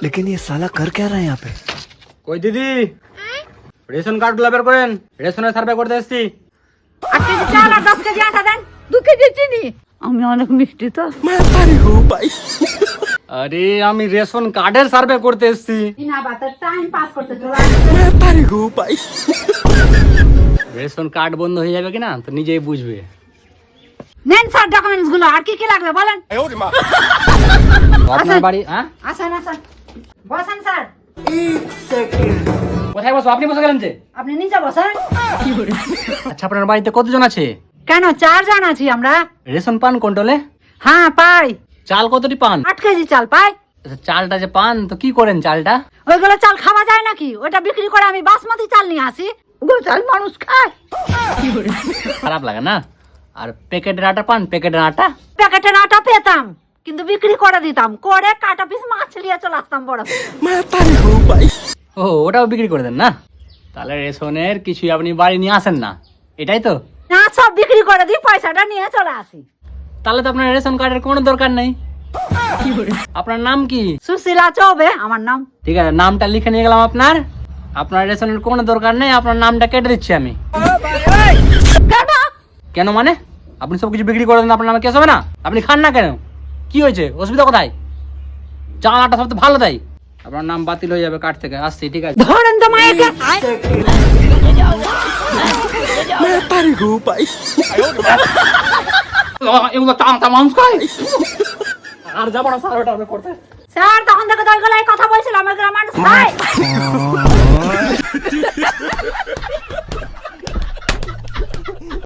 लेकिन ये साला कर क्या रहा है यहाँ पे? কই দিদি রেশন কার্ড গুলো বের করেন, রেশনের সার্ভে করতে এসেছি। 8 কেজি চাল আর 10 কেজি আটা দেন, 2 কেজি চিনি। আমি অনেক মিষ্টি তো। আরে আমি রেশন কার্ডের সার্ভে করতে এসেছি। ইনা বাতার টাইম পাস করতে চলে। রেশন কার্ড বন্ধ হয়ে যাবে কিনা তো নিজেই বুঝবে। নেন স্যার ডকুমেন্টস গুলো, আর কি কি লাগবে বলেন। আপনার বাড়ি হ্যাঁ? আসেন আসেন, বসেন স্যার। কোথায় বসো? আপনি বসে গেলেন যে। আপনি নিচে বসেন। আচ্ছা আপনার বাড়িতে কতজন আছে? কেন 4 জন আছি আমরা। রেশন পান কন্ট্রোলে? হ্যাঁ পাই। চাল কতটি পান? 8 কেজি চাল পাই। আচ্ছা, চালটা যে পান তো কি করেন চালটা? ওইগুলো চাল খাওয়া যায় নাকি? ওটা বিক্রি করে আমি বাসমতি চাল নিয়ে আসি। ওগুলো চাল মানুষ খায়। খারাপ লাগে না? আর প্যাকেটের আটা পান? প্যাকেটের আটা? প্যাকেটের আটা পেতাম, কিন্তু বিক্রি করে দিতাম, করে কাটা পিস মাছ নিয়ে চলে আসতাম বড়। ও ওটাও বিক্রি করে দেন না? তাহলে রেশনের কিছুই আপনি বাড়ি নিয়ে আসেন না, এটাই তো? না, সব বিক্রি করে দিই, পয়সাটা নিয়ে চলে আসি। তাহলে তো আপনার রেশন কার্ডের কোনো দরকার নেই। আপনার নাম কি? সুশীলা চৌবে আমার নাম। ঠিক আছে, নামটা লিখে নিয়ে গেলাম আপনার। আপনার রেশনের কোনো দরকার নেই, আপনার নামটা কেটে দিচ্ছি আমি। কেন? কেন মানে? আপনি সব কিছু বিক্রি করে দেন, আপনার নামে কেস হবে না? আপনি খান না কেন? কি হয়েছে? অসুবিধা কোথায়? চাল আটা সব তো ভালো তাই। আপনার নাম বাতিল হয়ে যাবে কার্ড থেকে। আসছি, ঠিক আছে। ধরেন তো মায়েকে। এগুলো চামচা মানুষ খায়। আর যাবো না স্যার ওটা করতে। স্যার তখন থেকে তো ওইগুলাই কথা বলছিলাম, ওইগুলো মানুষ খায়।